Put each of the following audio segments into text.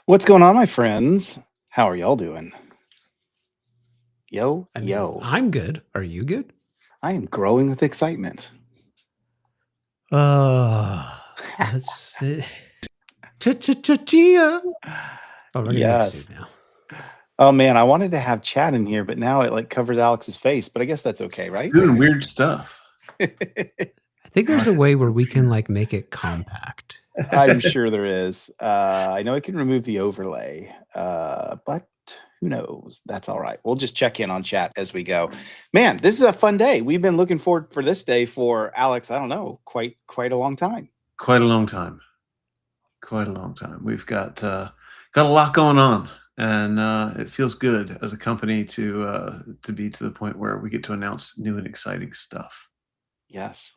What's going on, my friends? How are y'all doing? Yo, I mean, yo. I'm good. Are you good? I am growing with excitement. Uh, let's see. Chia. Oh, we're gonna make Yes. soup now. Oh man, I wanted to have chat in here, but now it like covers Alex's face, but I guess that's okay, right? Doing weird stuff. I think there's a way where we can like make it compact. I'm sure there is. I know I can remove the overlay, but who knows? That's all right. We'll just check in on chat as we go. Man, this is a fun day. We've been looking forward for this day for Alex. I don't know, quite a long time. Quite a long time. We've got a lot going on, and it feels good as a company to be to the point where we get to announce new and exciting stuff. Yes.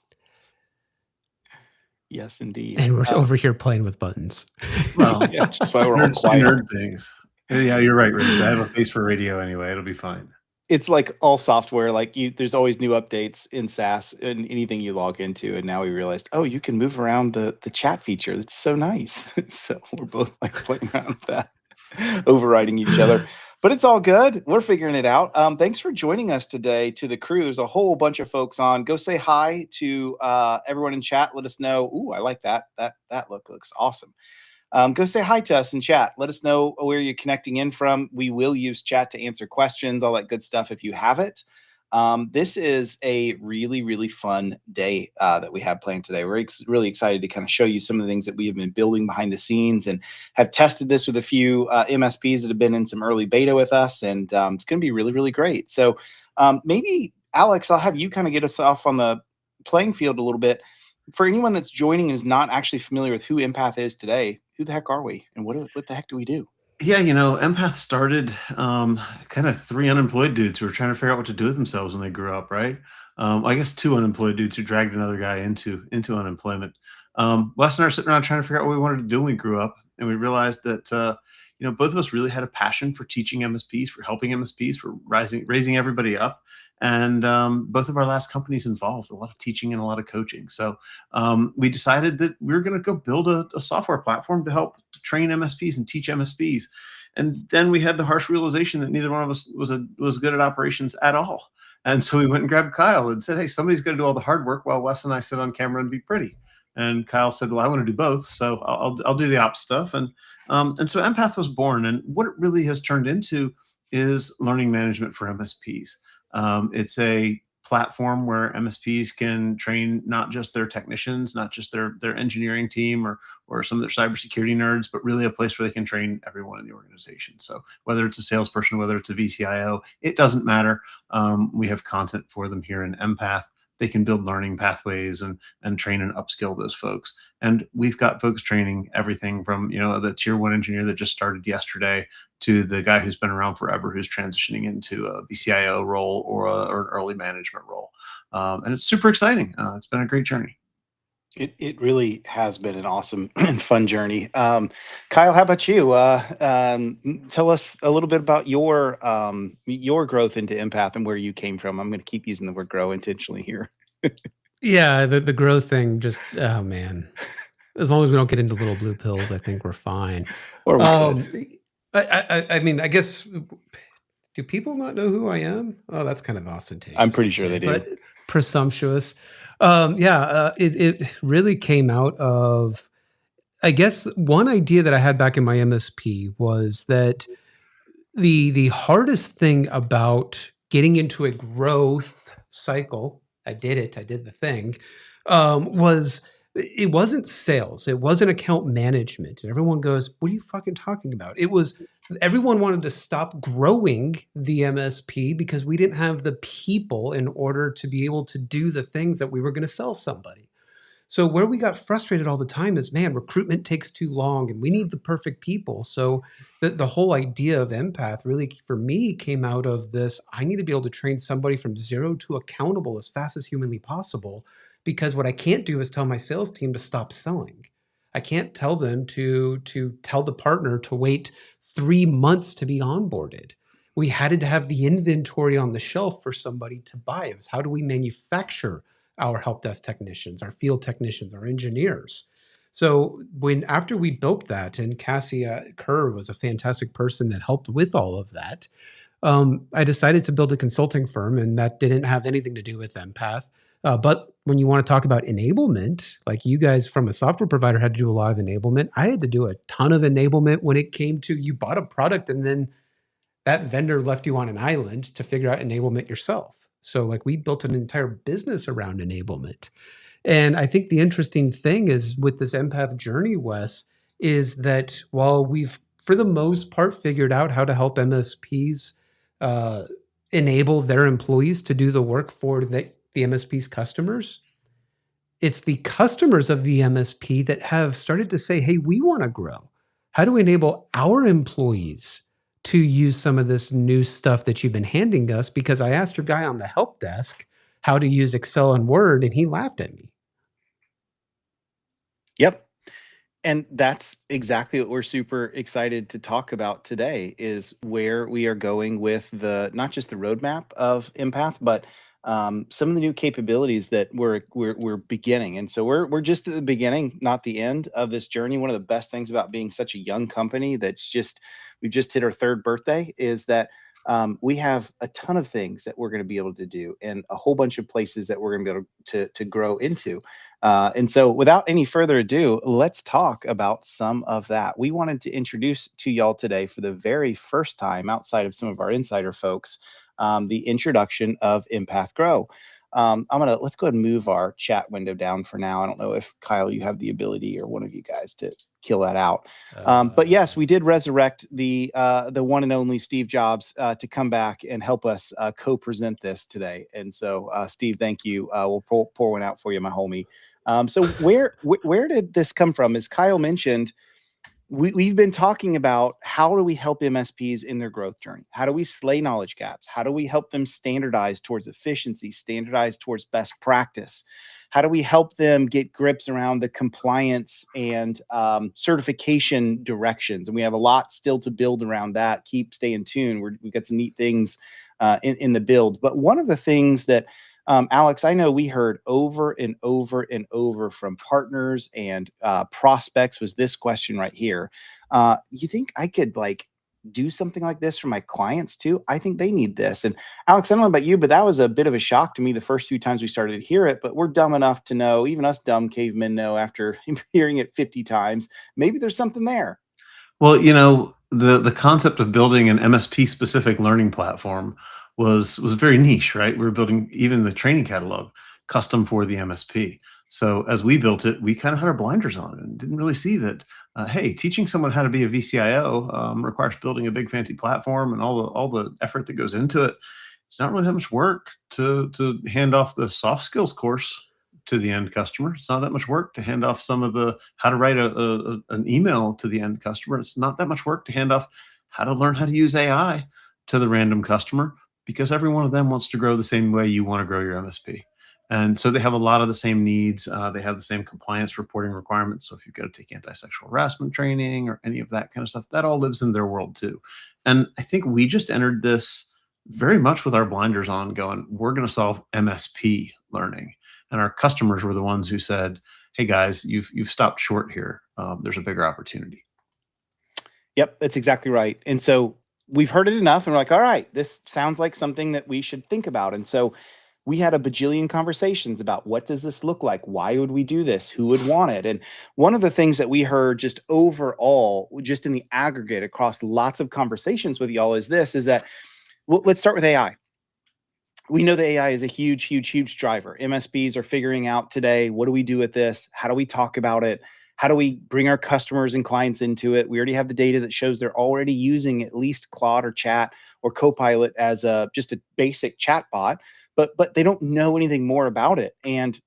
Yes, indeed. And we're over here playing with buttons. Well, Yeah, just why we're all nerds do quiet. nerd things. Yeah, you're right, Riggs. I have a face for radio anyway. It'll be fine. It's like all software, like there's always new updates in SaaS and anything you log into, and now we realized, oh, you can move around the chat feature. That's so nice. So we're both like playing around with that, overriding each other. But it's all good. We're figuring it out. Thanks for joining us today to the crew. There's a whole bunch of folks on. Go say hi to everyone in chat. Let us know. Ooh, I like that. That looks awesome. Go say hi to us in chat. Let us know where you're connecting in from. We will use chat to answer questions, all that good stuff if you have it. This is a really, really fun day that we have planned today. We're really excited to kind of show you some of the things that we have been building behind the scenes and have tested this with a few MSPs that have been in some early beta with us. And it's going to be really, really great. So maybe, Alex, I'll have you kind of get us off on the playing field a little bit. For anyone that's joining and is not actually familiar with who Empath is today, who the heck are we and what the heck do we do? Yeah, Empath started kind of three unemployed dudes who were trying to figure out what to do with themselves when they grew up, right? I guess two unemployed dudes who dragged another guy into unemployment. Wes and I are sitting around trying to figure out what we wanted to do when we grew up, and we realized that both of us really had a passion for teaching MSPs, for helping MSPs, for raising everybody up, and both of our last companies involved a lot of teaching and a lot of coaching. So we decided that we were going to go build a software platform to help train MSPs and teach MSPs. And then we had the harsh realization that neither one of us was good at operations at all. And so we went and grabbed Kyle and said, hey, somebody's going to do all the hard work while Wes and I sit on camera and be pretty. And Kyle said, well, I want to do both. So I'll do the ops stuff. And so Empath was born. And what it really has turned into is learning management for MSPs. It's a platform where MSPs can train not just their technicians, not just their engineering team or some of their cybersecurity nerds, but really a place where they can train everyone in the organization. So whether it's a salesperson, whether it's a VCIO, it doesn't matter. We have content for them here in Empath. They can build learning pathways and train and upskill those folks. And we've got folks training everything from the tier one engineer that just started yesterday to the guy who's been around forever, who's transitioning into a VCIO role or an early management role. And it's super exciting. It's been a great journey. It really has been an awesome and fun journey. Kyle, how about you? Tell us a little bit about your growth into Empath and where you came from. I'm going to keep using the word grow intentionally here. Yeah, the growth thing just oh man. As long as we don't get into little blue pills, I think we're fine. Or we could. I mean, I guess do people not know who I am? Oh, that's kind of ostentatious. I'm pretty sure they do. But presumptuous. It really came out of, I guess, one idea that I had back in my MSP was that the hardest thing about getting into a growth cycle, I did the thing, was it wasn't sales, it wasn't account management. And everyone goes, what are you fucking talking about? It was everyone wanted to stop growing the MSP because we didn't have the people in order to be able to do the things that we were going to sell somebody. So where we got frustrated all the time is, man, recruitment takes too long and we need the perfect people. So the whole idea of Empath really, for me, came out of this. I need to be able to train somebody from zero to accountable as fast as humanly possible, because what I can't do is tell my sales team to stop selling. I can't tell them to tell the partner to wait 3 months to be onboarded. We had to have the inventory on the shelf for somebody to buy. It was, how do we manufacture our help desk technicians, our field technicians, our engineers? So when after we built that, and Cassie Kerr was a fantastic person that helped with all of that, I decided to build a consulting firm, and that didn't have anything to do with Empath. But when you want to talk about enablement, like you guys from a software provider had to do a lot of enablement. I had to do a ton of enablement when it came to you bought a product and then that vendor left you on an island to figure out enablement yourself. So, like, we built an entire business around enablement. And I think the interesting thing is with this empath journey, Wes, is that while we've, for the most part, figured out how to help MSPs uh, enable their employees to do the work for the MSP's customers, it's the customers of the MSP that have started to say, hey, we want to grow. How do we enable our employees to use some of this new stuff that you've been handing us? Because I asked your guy on the help desk how to use Excel and Word, and he laughed at me. Yep. And that's exactly what we're super excited to talk about today is where we are going with the not just the roadmap of Empath, but some of the new capabilities that we're beginning. And so we're just at the beginning, not the end of this journey. One of the best things about being such a young company that's just we've just hit our third birthday is that we have a ton of things that we're going to be able to do and a whole bunch of places that we're going to be able to grow into. And so, without any further ado, let's talk about some of that. We wanted to introduce to y'all today, for the very first time outside of some of our insider folks, the introduction of Empath Grow. Let's go ahead and move our chat window down for now. I don't know if Kyle, you have the ability or one of you guys to kill that out. But yes, we did resurrect the one and only Steve Jobs to come back and help us co-present this today. And so, Steve, thank you. We'll pour one out for you, my homie. So where did this come from? As Kyle mentioned, we've been talking about how do we help MSPs in their growth journey? How do we slay knowledge gaps? How do we help them standardize towards efficiency, standardize towards best practice? How do we help them get grips around the compliance and certification directions? And we have a lot still to build around that. Stay tuned. We've got some neat things in the build. But one of the things that Alex, I know we heard over and over and over from partners and prospects was this question right here. You think I could do something like this for my clients too? I think they need this. And Alex, I don't know about you, but that was a bit of a shock to me the first few times we started to hear it. But we're dumb enough to know, even us dumb cavemen know after hearing it 50 times, maybe there's something there. Well, the concept of building an MSP specific learning platform was very niche, right? We were building even the training catalog custom for the MSP. So as we built it, we kind of had our blinders on and didn't really see that. Hey, teaching someone how to be a VCIO requires building a big fancy platform and all the effort that goes into it. It's not really that much work to hand off the soft skills course to the end customer. It's not that much work to hand off some of the how to write an email to the end customer. It's not that much work to hand off how to learn how to use AI to the random customer, because every one of them wants to grow the same way you want to grow your MSP. And so they have a lot of the same needs. They have the same compliance reporting requirements. So if you've got to take anti-sexual harassment training or any of that kind of stuff, that all lives in their world too. And I think we just entered this very much with our blinders on, going, we're going to solve MSP learning. And our customers were the ones who said, hey guys, you've stopped short here. There's a bigger opportunity. Yep, that's exactly right. And so we've heard it enough and we're like, all right, this sounds like something that we should think about. And so we had a bajillion conversations about what does this look like? Why would we do this? Who would want it? And one of the things that we heard just overall, just in the aggregate across lots of conversations with y'all is that, well, let's start with AI. We know that AI is a huge, huge, huge driver. MSPs are figuring out today, what do we do with this? How do we talk about it? How do we bring our customers and clients into it? We already have the data that shows they're already using at least Claude or Chat or Copilot as just a basic chat bot, but they don't know anything more about it. And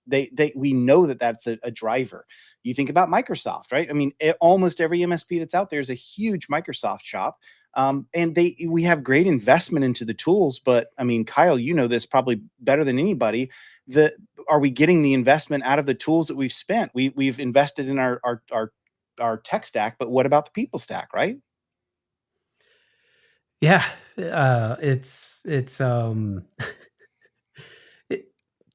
we know that that's a driver. You think about Microsoft, right? I mean, almost every MSP that's out there is a huge Microsoft shop. And we have great investment into the tools, but I mean, Kyle, you know this probably better than anybody. Are we getting the investment out of the tools that we've spent? We've invested in our tech stack, but what about the people stack, right? Yeah, it's it,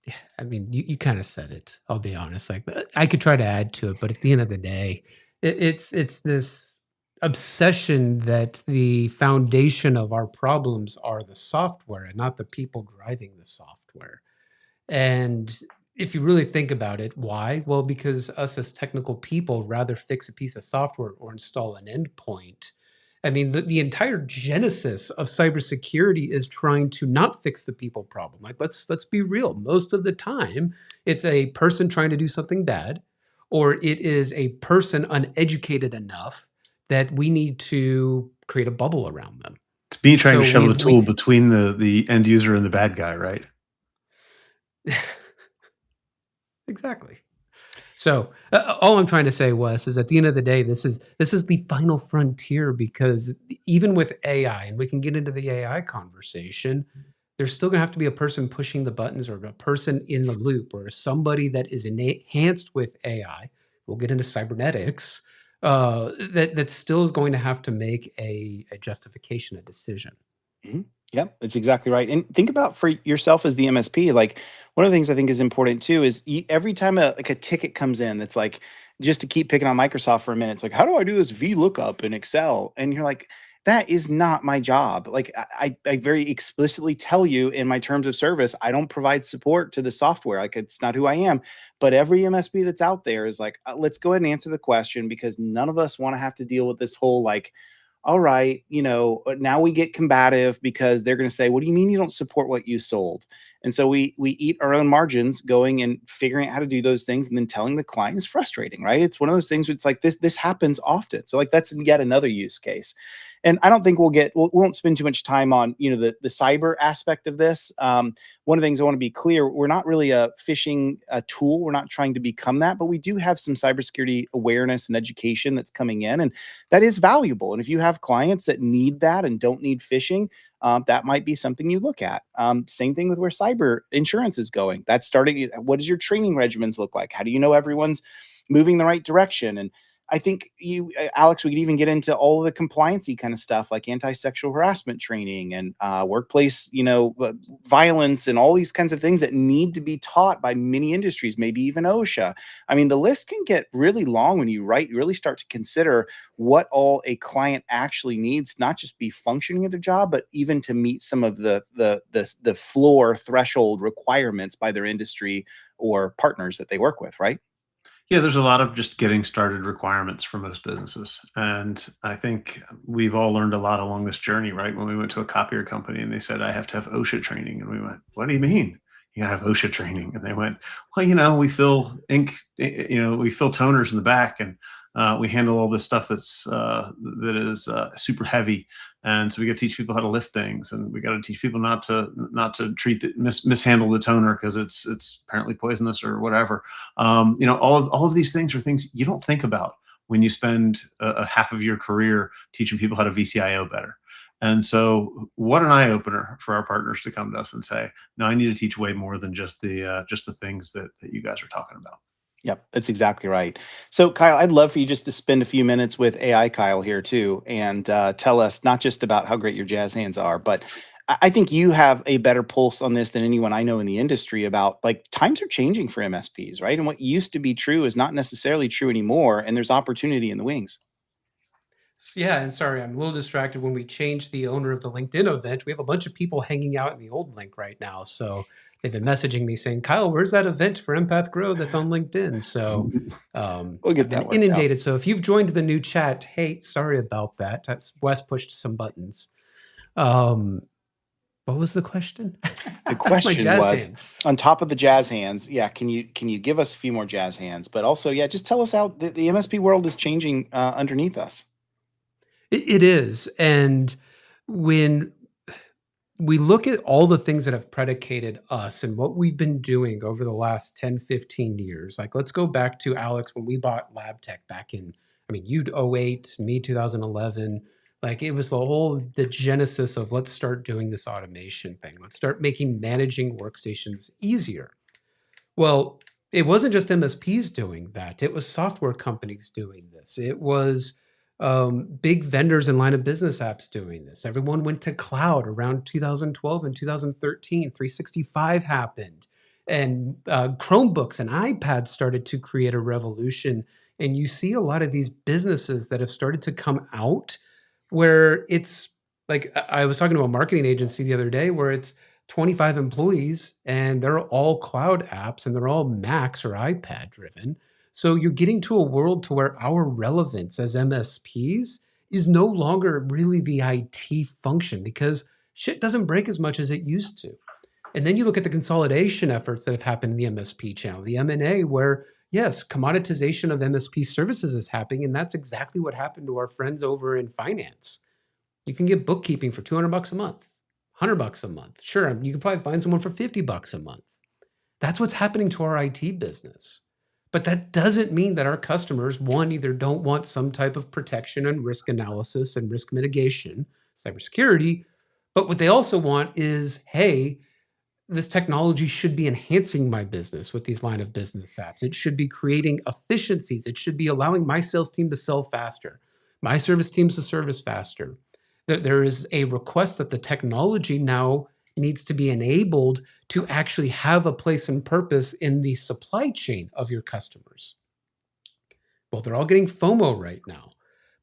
Yeah, I mean, you kind of said it. I'll be honest. Like I could try to add to it, but at the end of the day, it's this obsession that the foundation of our problems are the software and not the people driving the software. And if you really think about it, why? Well, because us as technical people rather fix a piece of software or install an endpoint. I mean, the entire genesis of cybersecurity is trying to not fix the people problem. Like, let's be real. Most of the time, it's a person trying to do something bad, or it is a person uneducated enough that we need to create a bubble around them. It's me trying to So shove the we tool between the end user and the bad guy, right? exactly. So all I'm trying to say, Wes, is at the end of the day, this is the final frontier because even with AI, and we can get into the AI conversation, there's still going to have to be a person pushing the buttons or a person in the loop or somebody that is enhanced with AI. We'll get into cybernetics. That still is going to have to make a justification, a decision. Mhm. Yep, that's exactly right. And think about for yourself as the MSP, like one of the things I think is important too is every time a ticket comes in that's like just to keep picking on Microsoft for a minute, it's like, how do I do this VLOOKUP in Excel? And you're like, that is not my job. Like I very explicitly tell you in my terms of service, I don't provide support to the software. Like it's not who I am. But every MSP that's out there is like, let's go ahead and answer the question because none of us want to have to deal with this whole like all right, now we get combative because they're going to say, "What do you mean you don't support what you sold?" And so we eat our own margins, going and figuring out how to do those things, and then telling the client is frustrating, right? It's one of those things where it's like this happens often. So like that's yet another use case. And I don't think we won't spend too much time on the cyber aspect of this. One of the things I want to be clear, we're not really a phishing tool. We're not trying to become that, but we do have some cybersecurity awareness and education that's coming in, and that is valuable. And if you have clients that need that and don't need phishing, that might be something you look at. Same thing with where cyber insurance is going. That's starting. What does your training regimens look like? How do you know everyone's moving the right direction? And I think Alex, we could even get into all of the compliancy kind of stuff like anti-sexual harassment training and workplace, violence and all these kinds of things that need to be taught by many industries, maybe even OSHA. I mean, the list can get really long when you really start to consider what all a client actually needs, not just be functioning at their job, but even to meet some of the floor threshold requirements by their industry or partners that they work with, right? Yeah, there's a lot of just getting started requirements for most businesses. And I think we've all learned a lot along this journey, right? When we went to a copier company and they said, I have to have OSHA training. And we went, what do you mean? You gotta have OSHA training. And they went, well, we fill ink, we fill toners in the back and we handle all this stuff that is super heavy. And so we got to teach people how to lift things, and we got to teach people not to mishandle the toner because it's apparently poisonous or whatever. All of these things are things you don't think about when you spend a half of your career teaching people how to VCIO better. And so, what an eye opener for our partners to come to us and say, "No, I need to teach way more than just the things that you guys are talking about." Yep, that's exactly right. So, Kyle, I'd love for you just to spend a few minutes with AI Kyle here too, and tell us not just about how great your jazz hands are, but I think you have a better pulse on this than anyone I know in the industry about like times are changing for MSPs, right? And what used to be true is not necessarily true anymore, and there's opportunity in the wings. Yeah, and sorry, I'm a little distracted. When we changed the owner of the LinkedIn event, we have a bunch of people hanging out in the old link right now. So they've been messaging me saying, Kyle, where's that event for Empath Grow that's on LinkedIn? So We'll I've get been that worked out. inundated. So if you've joined the new chat, hey, sorry about that. That's Wes pushed some buttons. Um, what was the question? The My question jazz was hands. on top of the jazz hands. Yeah, can you give us a few more jazz hands? But also, yeah, just tell us how the MSP world is changing underneath us. It is. And when we look at all the things that have predicated us and what we've been doing over the last 10, 15 years. Like, let's go back to Alex when we bought LabTech back in, I mean, you 08, me 2011. Like, it was the genesis of let's start doing this automation thing. Let's start making managing workstations easier. Well, it wasn't just MSPs doing that. It was software companies doing this. It was big vendors and line of business apps doing this. Everyone went to cloud around 2012 and 2013. 365 happened. and Chromebooks and iPads started to create a revolution. And you see a lot of these businesses that have started to come out where it's like I was talking to a marketing agency the other day where it's 25 employees and they're all cloud apps and they're all Macs or iPad driven. So you're getting to a world to where our relevance as MSPs is no longer really the IT function because shit doesn't break as much as it used to. And then you look at the consolidation efforts that have happened in the MSP channel, the M&A, where yes, commoditization of MSP services is happening, and that's exactly what happened to our friends over in finance. You can get bookkeeping for $200 a month, $100 a month. Sure, you can probably find someone for $50 a month. That's what's happening to our IT business. But that doesn't mean that our customers, one, either don't want some type of protection and risk analysis and risk mitigation, cybersecurity, but what they also want is, hey, this technology should be enhancing my business with these line of business apps. It should be creating efficiencies. It should be allowing my sales team to sell faster, my service teams to service faster. There is a request that the technology now needs to be enabled to actually have a place and purpose in the supply chain of your customers. Well, they're all getting FOMO right now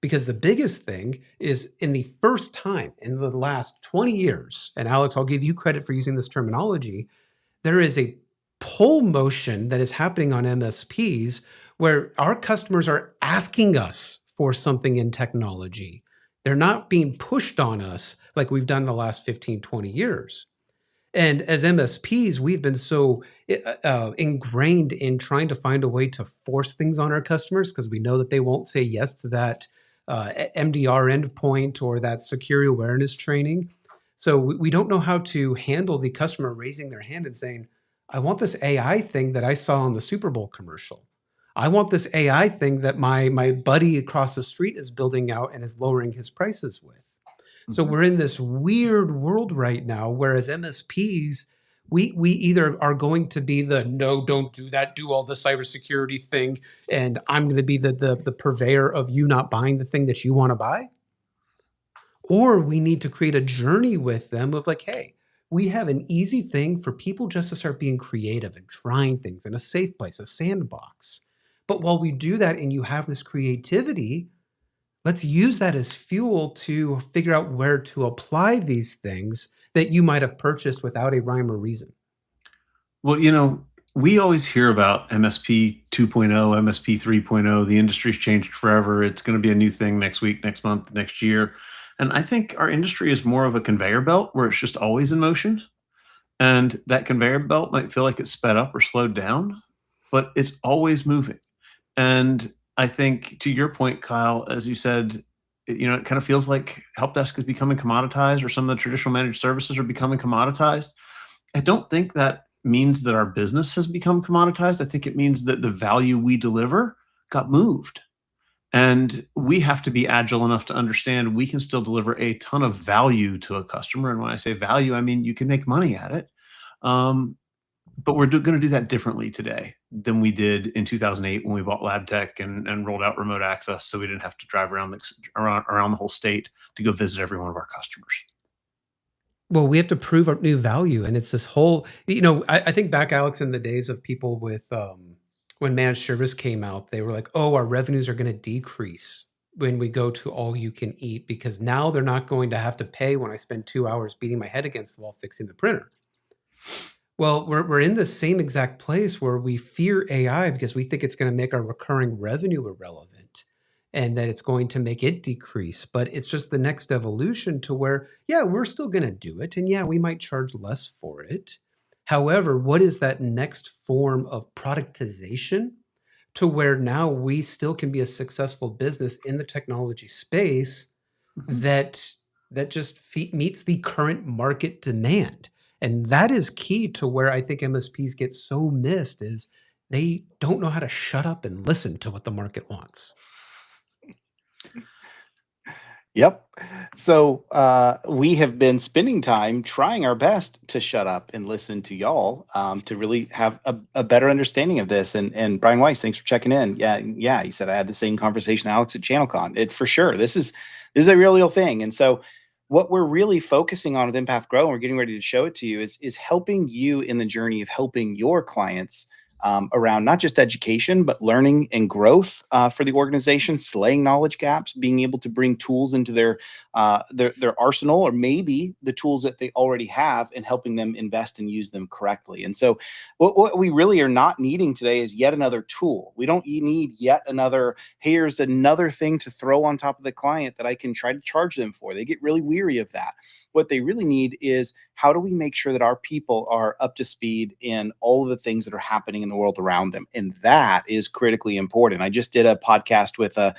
because the biggest thing is in the first time in the last 20 years, and Alex, I'll give you credit for using this terminology, there is a pull motion that is happening on MSPs where our customers are asking us for something in technology. They're not being pushed on us like we've done the last 15, 20 years. And as MSPs, we've been so ingrained in trying to find a way to force things on our customers because we know that they won't say yes to that MDR endpoint or that security awareness training. So we don't know how to handle the customer raising their hand and saying, I want this AI thing that I saw on the Super Bowl commercial. I want this AI thing that my buddy across the street is building out and is lowering his prices with. So we're in this weird world right now, whereas MSPs, we either are going to be the no, don't do that, do all the cybersecurity thing, and I'm going to be the purveyor of you not buying the thing that you want to buy, or we need to create a journey with them of like, hey, we have an easy thing for people just to start being creative and trying things in a safe place, a sandbox. But while we do that and you have this creativity, let's use that as fuel to figure out where to apply these things that you might have purchased without a rhyme or reason. Well, we always hear about MSP 2.0, MSP 3.0. The industry's changed forever. It's going to be a new thing next week, next month, next year. And I think our industry is more of a conveyor belt where it's just always in motion. And that conveyor belt might feel like it's sped up or slowed down, but it's always moving. And I think to your point, Kyle, as you said, it kind of feels like help desk is becoming commoditized or some of the traditional managed services are becoming commoditized. I don't think that means that our business has become commoditized. I think it means that the value we deliver got moved. And we have to be agile enough to understand we can still deliver a ton of value to a customer. And when I say value, I mean you can make money at it. But we're going to do that differently today than we did in 2008 when we bought LabTech and rolled out remote access, so we didn't have to drive around the whole state to go visit every one of our customers. Well, we have to prove our new value. And it's this whole, I think back, Alex, in the days of people with, when managed service came out, they were like, oh, our revenues are going to decrease when we go to all you can eat because now they're not going to have to pay when I spend 2 hours beating my head against the wall fixing the printer. Well, we're in the same exact place where we fear AI because we think it's going to make our recurring revenue irrelevant and that it's going to make it decrease. But it's just the next evolution to where, yeah, we're still going to do it. And yeah, we might charge less for it. However, what is that next form of productization to where now we still can be a successful business in the technology space that just meets the current market demand? And that is key to where I think MSPs get so missed is they don't know how to shut up and listen to what the market wants. Yep. So we have been spending time trying our best to shut up and listen to y'all to really have a better understanding of this. And Brian Weiss, thanks for checking in. Yeah. He said I had the same conversation, Alex, at ChannelCon. It for sure. This is a real thing. And so what we're really focusing on with Empath Grow, and we're getting ready to show it to you, is helping you in the journey of helping your clients around not just education but learning and growth for the organization, slaying knowledge gaps, being able to bring tools into their arsenal, or maybe the tools that they already have, and helping them invest and use them correctly. And so, what we really are not needing today is yet another tool. We don't need yet another, here's another thing to throw on top of the client that I can try to charge them for. They get really weary of that. What they really need is, how do we make sure that our people are up to speed in all of the things that are happening in the world around them? And that is critically important. I just did a podcast with a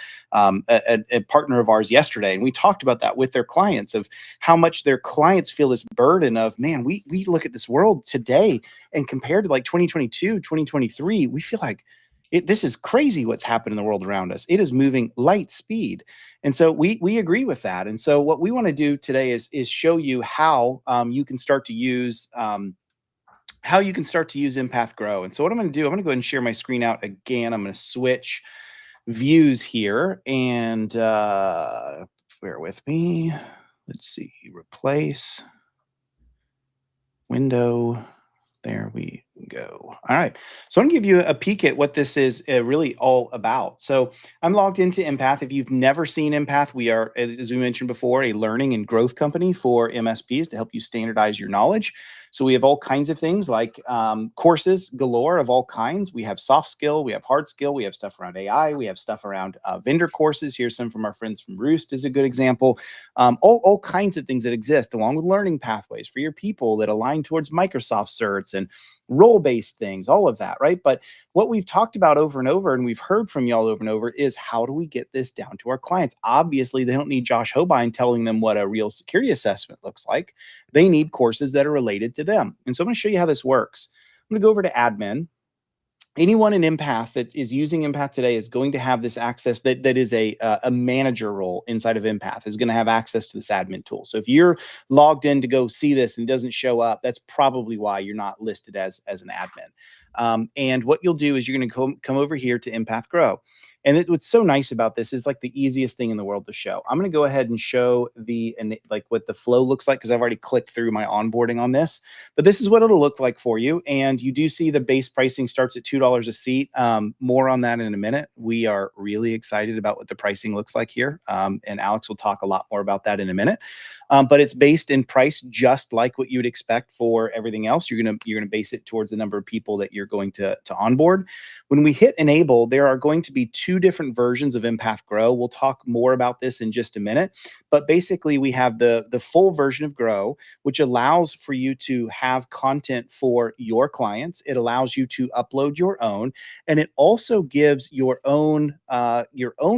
partner of ours yesterday, and we talked about that with their clients, of how much their clients feel this burden of, man, we look at this world today, and compared to like 2022, 2023, we feel like this is crazy what's happened in the world around us. It is moving light speed. And so we agree with that. And so what we want to do today is show you how you can start to use Empath Grow. And so what I'm going to do, I'm going to go ahead and share my screen out again. I'm going to switch views here, and bear with me. Let's see, replace window. There we go. All right. So I'm going to give you a peek at what this is really all about. So I'm logged into Empath. If you've never seen Empath, we are, as we mentioned before, a learning and growth company for MSPs to help you standardize your knowledge. So we have all kinds of things like courses galore of all kinds. We have soft skill, we have hard skill, we have stuff around AI, we have stuff around vendor courses. Here's some from our friends from Roost is a good example. All kinds of things that exist, along with learning pathways for your people that align towards Microsoft certs and role-based things, all of that, right? But what we've talked about over and over, and we've heard from y'all over and over, is how do we get this down to our clients? Obviously, they don't need Josh Hobein telling them what a real security assessment looks like. They need courses that are related to them. And so I'm going to show you how this works. I'm going to go over to admin. Anyone in Empath that is using Empath today is going to have this access that is a manager role inside of Empath, is going to have access to this admin tool. So if you're logged in to go see this and it doesn't show up, that's probably why you're not listed as an admin. And what you'll do is you're going to come over here to Empath Grow. And what's so nice about this is like the easiest thing in the world to show. I'm going to go ahead and show like what the flow looks like, because I've already clicked through my onboarding on this. But this is what it'll look like for you. And you do see the base pricing starts at $2 a seat. More on that in a minute. We are really excited about what the pricing looks like here. And Alex will talk a lot more about that in a minute. But it's based in price just like what you would expect for everything else. You're gonna base it towards the number of people that you're going to onboard. When we hit enable, there are going to be two different versions of Empath Grow. We'll talk more about this in just a minute. But basically, we have the full version of Grow, which allows for you to have content for your clients. It allows you to upload your own, and it also gives your own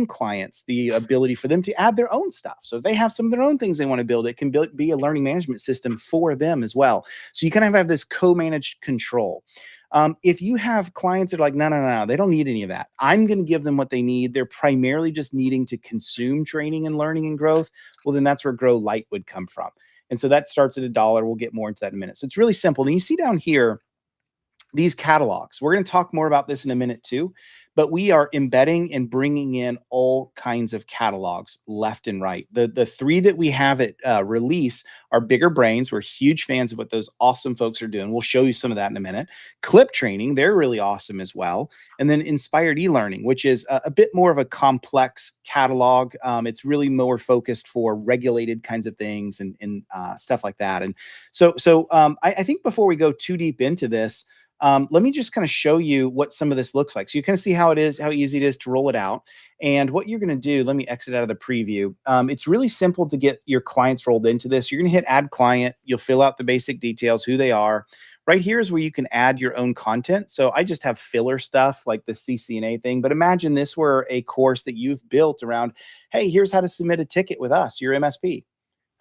clients the ability for them to add their own stuff. So if they have some of their own things they want to build, it can be a learning management system for them as well. So you kind of have this co-managed control. If you have clients that are like, no, they don't need any of that, I'm going to give them what they need. They're primarily just needing to consume training and learning and growth. Well, then that's where Grow Light would come from. And so that starts at $1. We'll get more into that in a minute. So it's really simple. Then you see down here, these catalogs. We're going to talk more about this in a minute too, but we are embedding and bringing in all kinds of catalogs left and right. The three that we have at release are Bigger Brains. We're huge fans of what those awesome folks are doing. We'll show you some of that in a minute. Clip Training, they're really awesome as well. And then Inspired E-Learning, which is a bit more of a complex catalog. It's really more focused for regulated kinds of things and stuff like that. And so I think before we go too deep into this, let me just kind of show you what some of this looks like. So you kind of see how it is, how easy it is to roll it out. And what you're going to do, let me exit out of the preview. It's really simple to get your clients rolled into this. You're going to hit add client. You'll fill out the basic details, who they are. Right here is where you can add your own content. So I just have filler stuff like the CCNA thing, but imagine this were a course that you've built around, hey, here's how to submit a ticket with us, your MSP.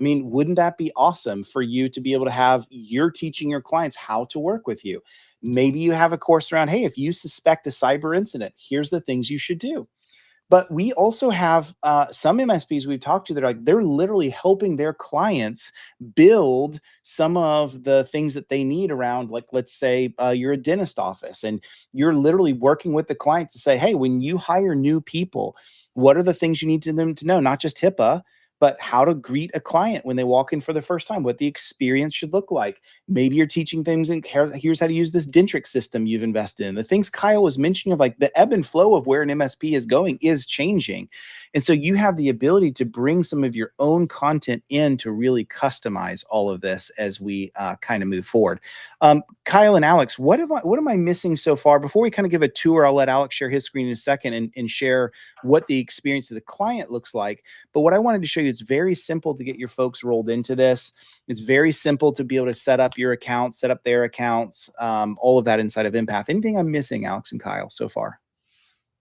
I mean, wouldn't that be awesome for you to be able to have, you're teaching your clients how to work with you? Maybe you have a course around, hey, if you suspect a cyber incident, here's the things you should do. But we also have some MSPs we've talked to that are like, they're literally helping their clients build some of the things that they need around, like, let's say you're a dentist office and you're literally working with the client to say, hey, when you hire new people, what are the things you need them to know? Not just HIPAA, but how to greet a client when they walk in for the first time, what the experience should look like. Maybe you're teaching things and here's how to use this Dentrix system you've invested in. The things Kyle was mentioning of like the ebb and flow of where an MSP is going is changing. And so you have the ability to bring some of your own content in to really customize all of this as we kind of move forward. Kyle and Alex, what am I missing so far? Before we kind of give a tour, I'll let Alex share his screen in a second and share what the experience of the client looks like. But what I wanted to show you, it's very simple to get your folks rolled into this. It's very simple to be able to set up your accounts, set up their accounts, all of that inside of Empath. Anything I'm missing, Alex and Kyle, so far?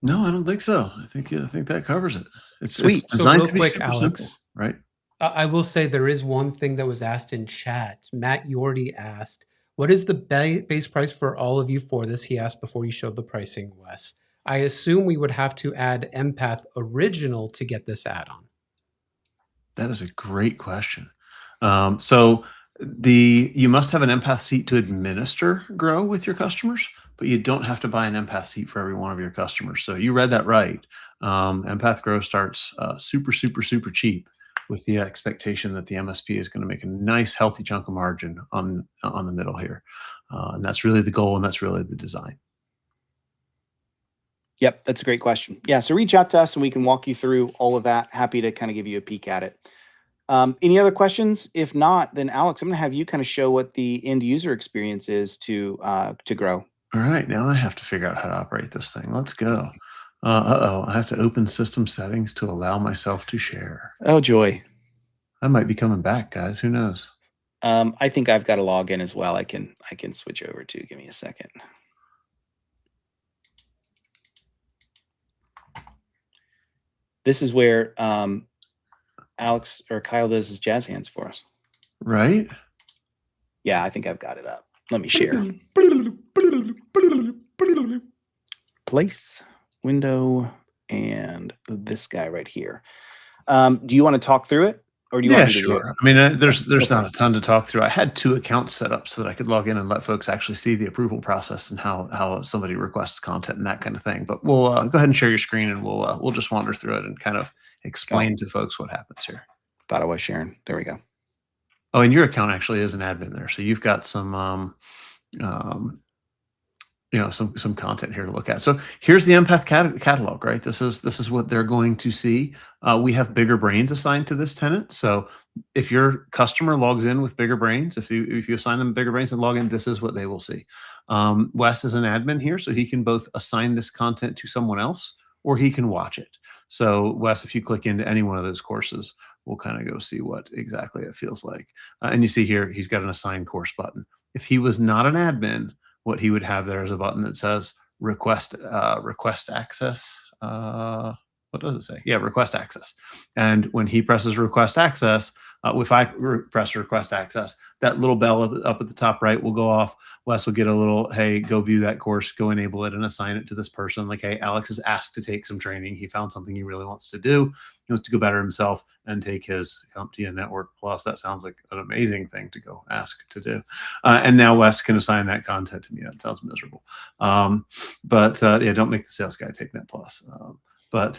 No, I don't think so. I think that covers it. It's Sweet. It's designed So to be real quick, super Alex, simple, right? I will say there is one thing that was asked in chat. Matt Yordi asked, what is the base price for all of you for this? He asked before you showed the pricing, Wes. I assume we would have to add Empath Original to get this add-on. That is a great question. So you must have an Empath seat to administer Grow with your customers, but you don't have to buy an Empath seat for every one of your customers. So you read that right. Empath Grow starts super, super, super cheap with the expectation that the MSP is going to make a nice, healthy chunk of margin on the middle here. And that's really the goal, and that's really the design. Yep, that's a great question. Yeah, so reach out to us and we can walk you through all of that. Happy to kind of give you a peek at it. Any other questions? If not, then Alex, I'm going to have you kind of show what the end user experience is to Grow. All right, now I have to figure out how to operate this thing. Let's go. I have to open system settings to allow myself to share. Oh, joy. I might be coming back, guys. Who knows? I think I've got to log in as well. I can switch over to. Give me a second. This is where Alex or Kyle does his jazz hands for us. Right? Yeah, I think I've got it up. Let me share. Place, window, and this guy right here. Do you want to talk through it? Or do you want me to do it? Sure. I mean, there's not a ton to talk through. I had 2 accounts set up so that I could log in and let folks actually see the approval process and how somebody requests content and that kind of thing. But we'll go ahead and share your screen, and we'll just wander through it and kind of explain to folks what happens here. Thought I was sharing. There we go. Oh, and your account actually is an admin there, so you've got some some content here to look at. So here's the Empath catalog, right? This is what they're going to see. We have Bigger Brains assigned to this tenant. So if your customer logs in with Bigger Brains, if you assign them Bigger Brains and log in, this is what they will see. Wes is an admin here, so he can both assign this content to someone else or he can watch it. So Wes, if you click into any one of those courses, we'll kind of go see what exactly it feels like. And you see here, he's got an assign course button. If he was not an admin, what he would have there is a button that says request access. What does it say? Yeah, request access. And when he presses request access, if I press request access, that little bell up at the top right will go off. Wes will get a little, hey, go view that course, go enable it and assign it to this person. Like, hey, Alex is asked to take some training. He found something he really wants to do. He wants to go better himself and take his CompTIA Network Plus. That sounds like an amazing thing to go ask to do. And now Wes can assign that content to me. That sounds miserable. But yeah, don't make the sales guy take Net Plus. But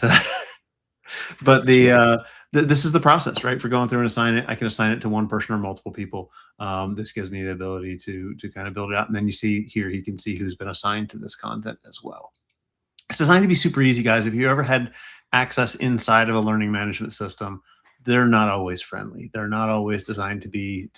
this is the process, right? For going through and assign it. I can assign it to one person or multiple people. This gives me the ability to kind of build it out. And then you see here, you can see who's been assigned to this content as well. It's designed to be super easy, guys. If you ever had access inside of a learning management system, they're not always friendly. They're not always designed to be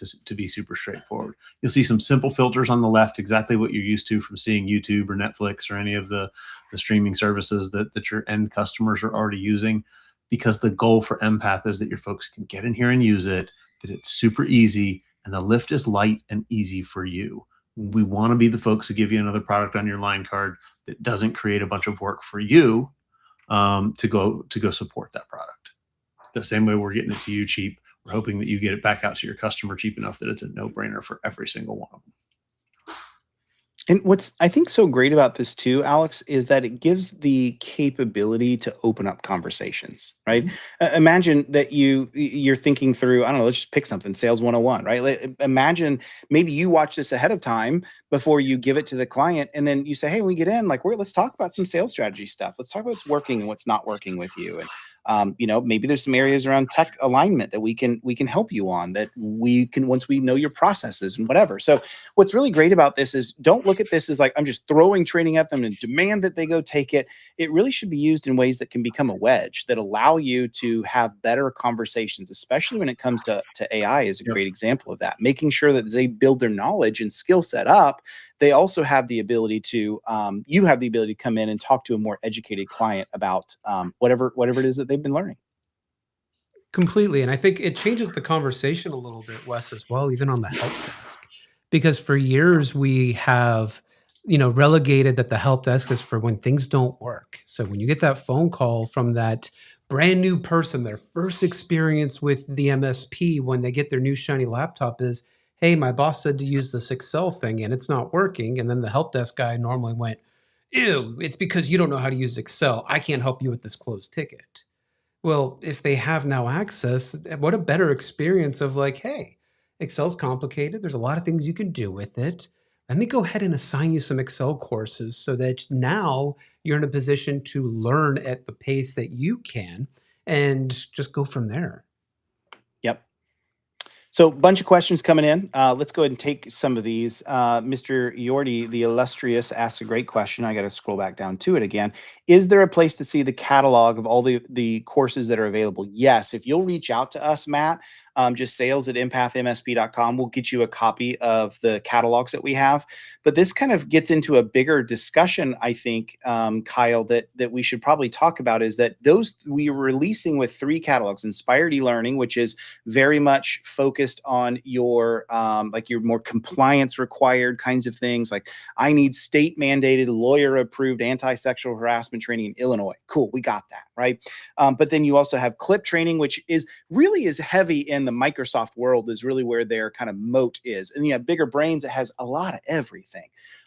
super straightforward. You'll see some simple filters on the left, exactly what you're used to from seeing YouTube or Netflix or any of the streaming services that your end customers are already using, because the goal for Empath is that your folks can get in here and use it, that it's super easy, and the lift is light and easy for you. We want to be the folks who give you another product on your line card that doesn't create a bunch of work for you to go support that product. The same way we're getting it to you cheap, we're hoping that you get it back out to your customer cheap enough that it's a no-brainer for every single one of them. And what's I think so great about this too, Alex, is that it gives the capability to open up conversations, right? Imagine that you're thinking through, I don't know, let's just pick something, sales 101, right? Imagine maybe you watch this ahead of time before you give it to the client, and then you say, hey, when we get in, like, let's talk about some sales strategy stuff. Let's talk about what's working and what's not working with you. And Maybe there's some areas around tech alignment that we can help you on, that we can, once we know your processes and whatever. So what's really great about this is, don't look at this as like I'm just throwing training at them and demand that they go take it. It really should be used in ways that can become a wedge that allow you to have better conversations, especially when it comes to AI is a Yep. great example of that. Making sure that they build their knowledge and skill set up, they also have the ability to, you have the ability to come in and talk to a more educated client about whatever it is that they've been learning. Completely, and I think it changes the conversation a little bit, Wes, as well, even on the help desk. Because for years we have, relegated that the help desk is for when things don't work. So when you get that phone call from that brand new person, their first experience with the MSP when they get their new shiny laptop is, "Hey, my boss said to use this Excel thing and it's not working." And then the help desk guy normally went, "Ew, it's because you don't know how to use Excel. I can't help you with this closed ticket." Well, if they have now access, what a better experience of like, hey, Excel's complicated. There's a lot of things you can do with it. Let me go ahead and assign you some Excel courses so that now you're in a position to learn at the pace that you can and just go from there. Yep. So, bunch of questions coming in. Let's go ahead and take some of these. Mr. Yordi, the illustrious, asked a great question. I got to scroll back down to it again. Is there a place to see the catalog of all the courses that are available? Yes. If you'll reach out to us, Matt, just sales@empathmsp.com. We'll get you a copy of the catalogs that we have. But this kind of gets into a bigger discussion, I think, Kyle, that we should probably talk about, is that those we are releasing with 3 catalogs: Inspired eLearning, which is very much focused on your like your more compliance required kinds of things. Like, I need state mandated, lawyer approved anti-sexual harassment training in Illinois. Cool, we got that, right? But then you also have Clip training, which is heavy in the Microsoft world, is really where their kind of moat is. And you have Bigger Brains, it has a lot of everything.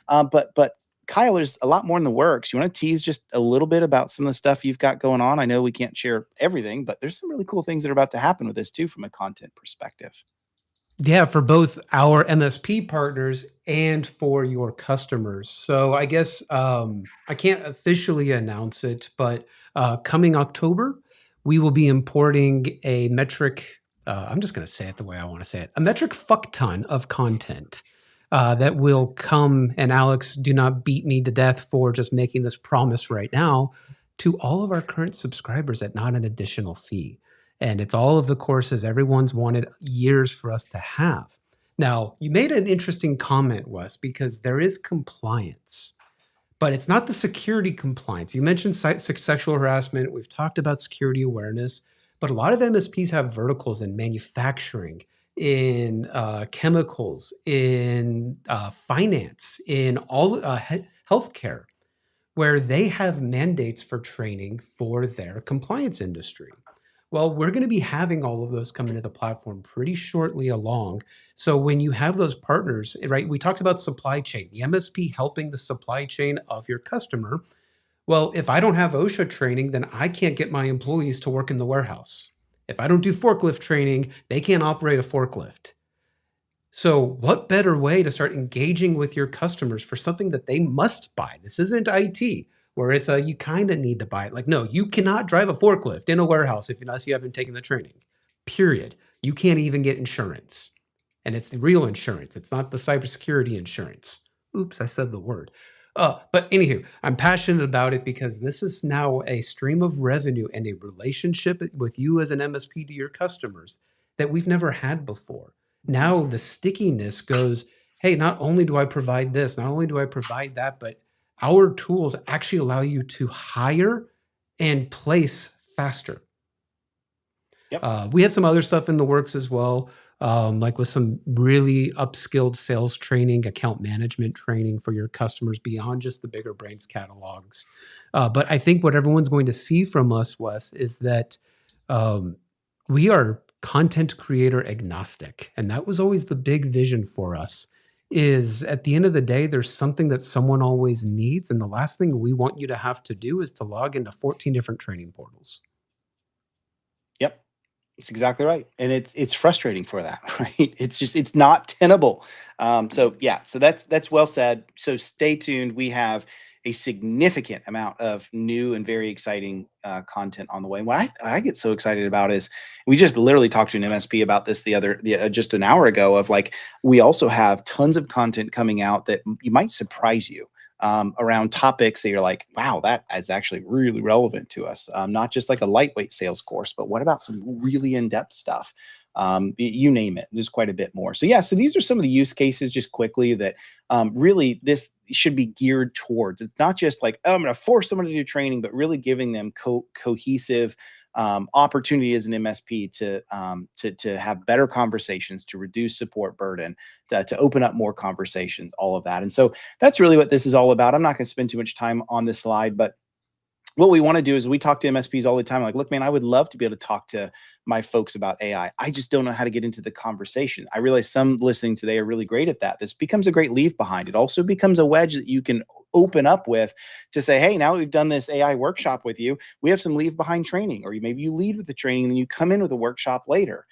But Kyle, there's a lot more in the works. You want to tease just a little bit about some of the stuff you've got going on? I know we can't share everything, but there's some really cool things that are about to happen with this too, from a content perspective. Yeah, for both our MSP partners and for your customers. So I guess I can't officially announce it, but coming October, we will be importing a metric. I'm just going to say it the way I want to say it: a metric fuck ton of content that will come. And Alex, do not beat me to death for just making this promise right now, to all of our current subscribers at not an additional fee. And it's all of the courses everyone's wanted years for us to have. Now, you made an interesting comment, Wes, because there is compliance, but it's not the security compliance. You mentioned sexual harassment. We've talked about security awareness, but a lot of MSPs have verticals in manufacturing, in chemicals, in finance, in all healthcare, where they have mandates for training for their compliance industry. Well, we're going to be having all of those come into the platform pretty shortly along. So when you have those partners, right, we talked about supply chain, the MSP helping the supply chain of your customer. Well, if I don't have OSHA training, then I can't get my employees to work in the warehouse. If I don't do forklift training, they can't operate a forklift. So what better way to start engaging with your customers for something that they must buy? This isn't IT where it's a, you kind of need to buy it. Like, no, you cannot drive a forklift in a warehouse unless you haven't taken the training, period. You can't even get insurance. And it's the real insurance. It's not the cybersecurity insurance. Oops, I said the word. But anywho, I'm passionate about it because this is now a stream of revenue and a relationship with you as an MSP to your customers that we've never had before. Now the stickiness goes, hey, not only do I provide this, not only do I provide that, but our tools actually allow you to hire and place faster. Yep. We have some other stuff in the works as well, like with some really upskilled sales training, account management training for your customers beyond just the Bigger Brains catalogs. But I think what everyone's going to see from us, Wes, is that we are content creator agnostic. And that was always the big vision for us, is at the end of the day, there's something that someone always needs. And the last thing we want you to have to do is to log into 14 different training portals. Yep. It's exactly right. And it's frustrating for that, right? It's not tenable. So yeah, so that's well said. So stay tuned. We have a significant amount of new and very exciting content on the way. And what I get so excited about is we just literally talked to an MSP about this just an hour ago of like, we also have tons of content coming out that you might surprise you around topics that you're like, wow, that is actually really relevant to us. Not just like a lightweight sales course, but what about some really in-depth stuff? You name it. There's quite a bit more. So yeah, so these are some of the use cases just quickly that really this should be geared towards. It's not just like, oh, I'm going to force someone to do training, but really giving them cohesive opportunity as an MSP to have better conversations, to reduce support burden, to open up more conversations, all of that. And so that's really what this is all about. I'm not going to spend too much time on this slide, but what we want to do is we talk to MSPs all the time. Like, look, man, I would love to be able to talk to my folks about AI. I just don't know how to get into the conversation. I realize some listening today are really great at that. This becomes a great leave behind. It also becomes a wedge that you can open up with to say, hey, now that we've done this AI workshop with you, we have some leave behind training, or maybe you lead with the training and then you come in with a workshop later.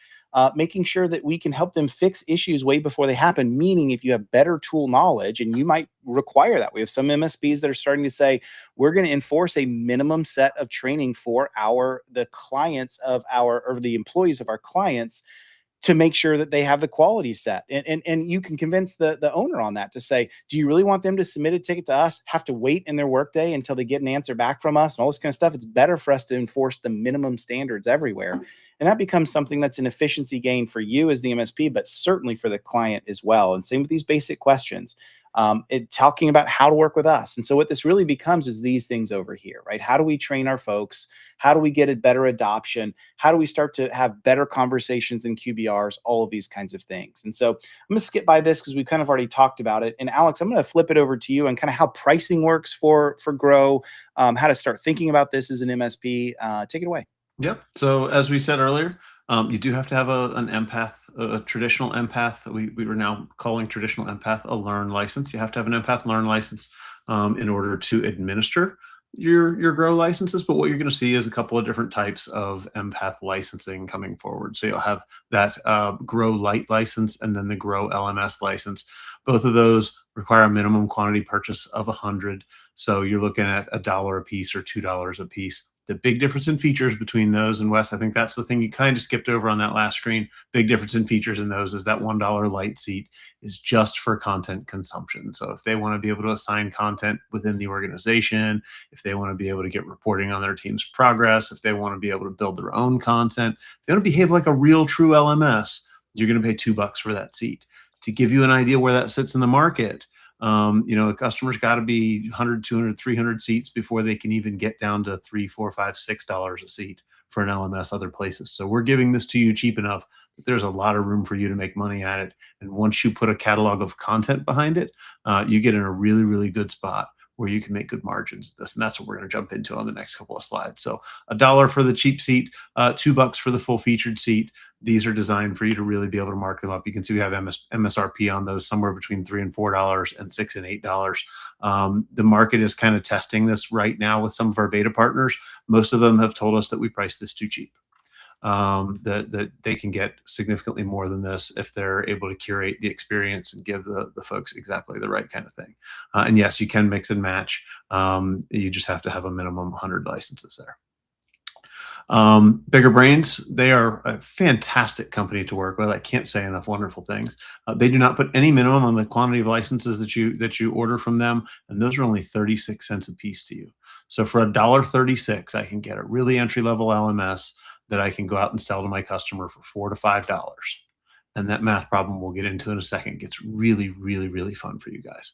Making sure that we can help them fix issues way before they happen, meaning if you have better tool knowledge, and you might require that. We have some MSPs that are starting to say, we're going to enforce a minimum set of training for the clients of or the employees of our clients to make sure that they have the quality set. And you can convince the owner on that to say, do you really want them to submit a ticket to us, have to wait in their workday until they get an answer back from us and all this kind of stuff? It's better for us to enforce the minimum standards everywhere. And that becomes something that's an efficiency gain for you as the MSP, but certainly for the client as well. And same with these basic questions. Talking about how to work with us. And so what this really becomes is these things over here, right? How do we train our folks? How do we get a better adoption? How do we start to have better conversations in QBRs? All of these kinds of things. And so I'm going to skip by this because we've kind of already talked about it. And Alex, I'm going to flip it over to you and kind of how pricing works for Grow, how to start thinking about this as an MSP. Take it away. Yep. So as we said earlier, you do have to have an empath, a traditional empath. We were now calling traditional empath a learn license. You have to have an empath learn license in order to administer your Grow licenses. But what you're going to see is a couple of different types of empath licensing coming forward. So you'll have that Grow Lite license and then the Grow LMS license. Both of those require a minimum quantity purchase of 100. So you're looking at $1 a piece or $2 a piece. The big difference in features between those, and Wes, I think that's the thing you kind of skipped over on that last screen. Big difference in features in those is that $1 Lite seat is just for content consumption. So if they want to be able to assign content within the organization, if they want to be able to get reporting on their team's progress, if they want to be able to build their own content, if they want to behave like a real true LMS, you're going to pay $2 for that seat. To give you an idea where that sits in the market, a customer's got to be 100, 200, 300 seats before they can even get down to $3, $4, $5, $6 a seat for an LMS other places. So we're giving this to you cheap enough that there's a lot of room for you to make money at it. And once you put a catalog of content behind it, you get in a really, really good spot where you can make good margins. And that's what we're going to jump into on the next couple of slides. So $1 for the cheap seat, $2 for the full featured seat. These are designed for you to really be able to mark them up. You can see we have MSRP on those somewhere between $3 and $4 and $6 and $8. The market is kind of testing this right now with some of our beta partners. Most of them have told us that we priced this too cheap. That they can get significantly more than this if they're able to curate the experience and give the folks exactly the right kind of thing. And yes, you can mix and match. You just have to have a minimum 100 licenses there. Bigger Brains, they are a fantastic company to work with. I can't say enough wonderful things. They do not put any minimum on the quantity of licenses that you order from them, and those are only 36 cents a piece to you. So for $1.36, I can get a really entry-level LMS that I can go out and sell to my customer for $4 to $5. And that math problem we'll get into in a second gets really, really, really fun for you guys.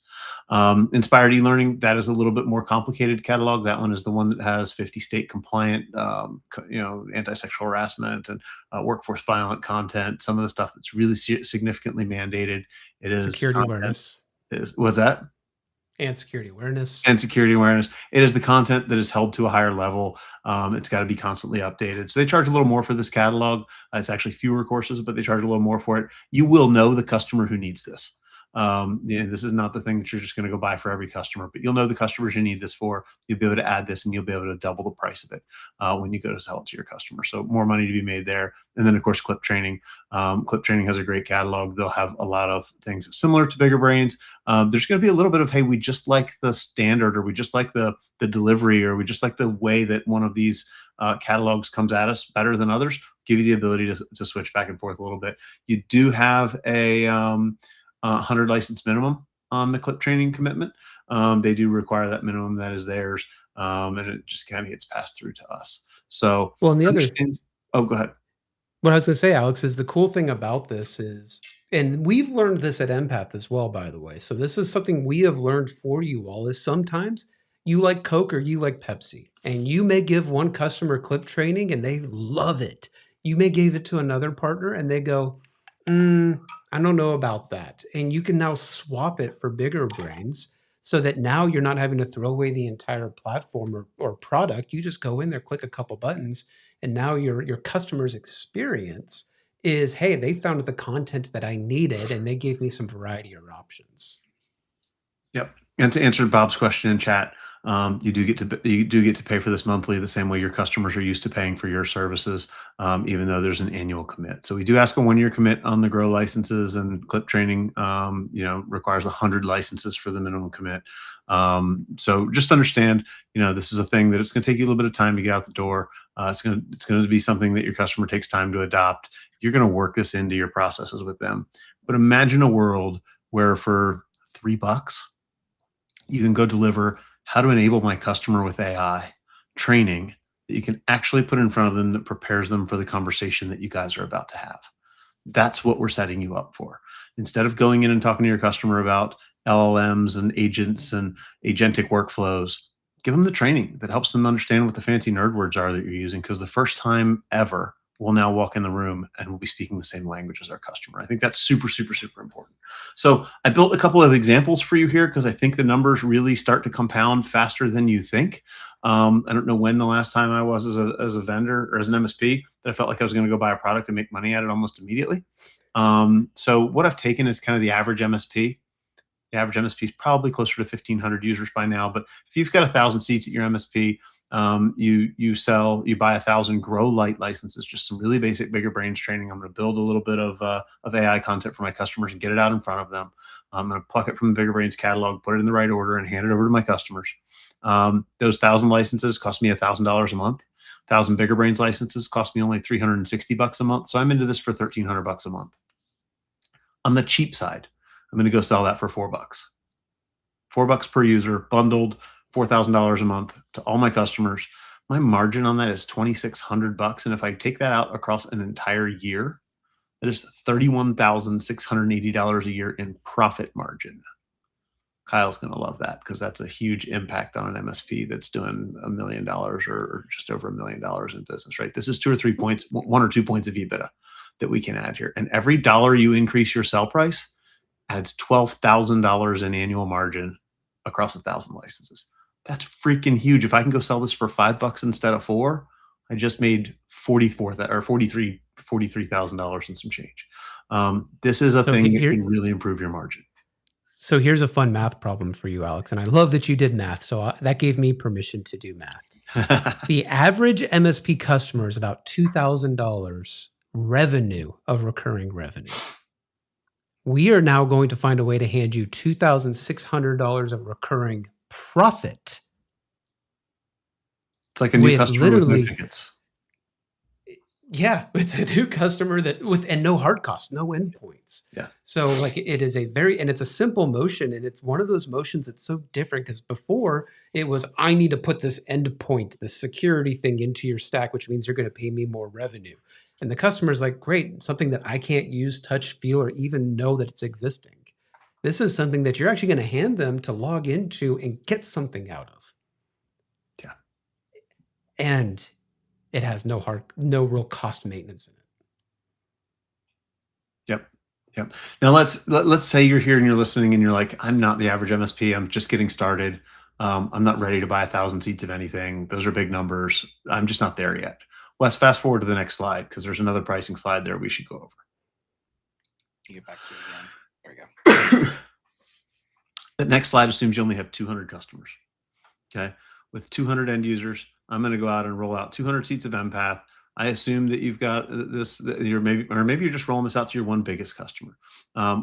Inspired eLearning, that is a little bit more complicated catalog. That one is the one that has 50 state compliant, anti-sexual harassment and workforce violent content. Some of the stuff that's really significantly mandated. It is security awareness. What's that? And security awareness. And security awareness. It is the content that is held to a higher level. It's got to be constantly updated. So they charge a little more for this catalog. It's actually fewer courses, but they charge a little more for it. You will know the customer who needs this. This is not the thing that you're just going to go buy for every customer, but you'll know the customers you need this for. You'll be able to add this, and you'll be able to double the price of it when you go to sell it to your customer. So more money to be made there. And then, of course, Clip Training. Clip Training has a great catalog. They'll have a lot of things similar to Bigger Brains. There's going to be a little bit of, hey, we just like the standard, or we just like the delivery, or we just like the way that one of these catalogs comes at us better than others. Give you the ability to switch back and forth a little bit. You do have a 100 license minimum on the Clip Training commitment. They do require that minimum. That is theirs, and it just kind of gets passed through to us. So, Well, and the other oh, go ahead. what I was going to say, Alex, is the cool thing about this is, and we've learned this at Empath as well, by the way. So this is something we have learned for you all, is sometimes you like Coke or you like Pepsi, and you may give one customer Clip Training and they love it. You may give it to another partner and they go, I don't know about that. And you can now swap it for Bigger Brains, so that now you're not having to throw away the entire platform or product. You just go in there, click a couple buttons, and now your customer's experience is, hey, they found the content that I needed and they gave me some variety or options. Yep. And to answer Bob's question in chat, you do get to pay for this monthly the same way your customers are used to paying for your services, even though there's an annual commit. So we do ask a 1-year commit on the Grow licenses, and Clip Training, requires 100 licenses for the minimum commit. So just understand, this is a thing that it's going to take you a little bit of time to get out the door. It's going to be something that your customer takes time to adopt. You're going to work this into your processes with them. But imagine a world where for $3, you can go deliver how to enable my customer with AI training that you can actually put in front of them that prepares them for the conversation that you guys are about to have. That's what we're setting you up for. Instead of going in and talking to your customer about LLMs and agents and agentic workflows, give them the training that helps them understand what the fancy nerd words are that you're using, because the first time ever, we'll now walk in the room and we'll be speaking the same language as our customer. I think that's super, super, super important. So I built a couple of examples for you here because I think the numbers really start to compound faster than you think. I don't know when the last time I was as a vendor or as an MSP that I felt like I was going to go buy a product and make money at it almost immediately. So what I've taken is kind of the average MSP. The average MSP is probably closer to 1,500 users by now. But if you've got 1,000 seats at your MSP, you buy 1,000 Grow Light licenses, just some really basic Bigger Brains training. I'm going to build a little bit of AI content for my customers and get it out in front of them. I'm going to pluck it from the Bigger Brains catalog, put it in the right order, and hand it over to my customers. Those 1,000 licenses cost me $1,000 a month. 1,000 Bigger Brains licenses cost me only $360 a month. So I'm into this for $1,300 a month. On the cheap side, I'm going to go sell that for $4. $4 per user, bundled, $4,000 a month to all my customers. My margin on that is $2,600. And if I take that out across an entire year, that is $31,680 a year in profit margin. Kyle's going to love that because that's a huge impact on an MSP that's doing $1 million or just over $1 million in business, right? This is 2 or 3 points, 1 or 2 points of EBITDA that we can add here. And every dollar you increase your sell price adds $12,000 in annual margin across 1,000 licenses. That's freaking huge. If I can go sell this for $5 instead of $4, I just made $43,000 and some change. This is a thing that can really improve your margin. So here's a fun math problem for you, Alex. And I love that you did math. So that gave me permission to do math. The average MSP customer is about $2,000 revenue of recurring revenue. We are now going to find a way to hand you $2,600 of recurring profit. It's like a new customer with no tickets. Yeah, it's a new customer and no hard costs, no endpoints. Yeah. So like it is it's a simple motion, and it's one of those motions that's so different because before it was, I need to put this endpoint, the security thing into your stack, which means you're going to pay me more revenue. And the customer's like, great, something that I can't use, touch, feel, or even know that it's existing. This is something that you're actually going to hand them to log into and get something out of. Yeah. And it has no real cost maintenance in it. Yep. Now let's say you're here and you're listening and you're like, I'm not the average MSP. I'm just getting started. I'm not ready to buy 1,000 seats of anything. Those are big numbers. I'm just not there yet. Let's fast forward to the next slide because there's another pricing slide there we should go over. You get back to it again. There we go. The next slide assumes you only have 200 customers. Okay. With 200 end users, I'm going to go out and roll out 200 seats of Empath. I assume that you've got this, maybe you're just rolling this out to your one biggest customer.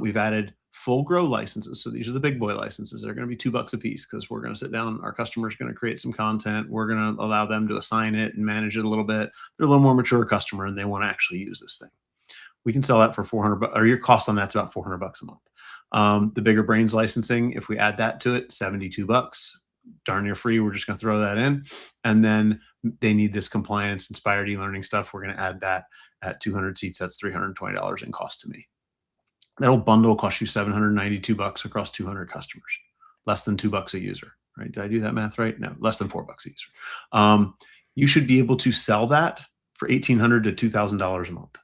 We've added full grow licenses. So these are the big boy licenses. They're going to be $2 a piece because we're going to sit down. Our customer's going to create some content. We're going to allow them to assign it and manage it a little bit. They're a little more mature customer and they want to actually use this thing. We can sell that for 400 bucks, or your cost on that's about 400 bucks a month. The bigger brains licensing, if we add that to it, 72 bucks. Darn near free. We're just going to throw that in. And then they need this compliance inspired e-learning stuff. We're going to add that at 200 seats. That's $320 in cost to me. That'll bundle cost you 792 bucks across 200 customers, less than $2 a user, right? Did I do that math right? No, less than $4 a user. You should be able to sell that for $1,800 to $2,000 a month.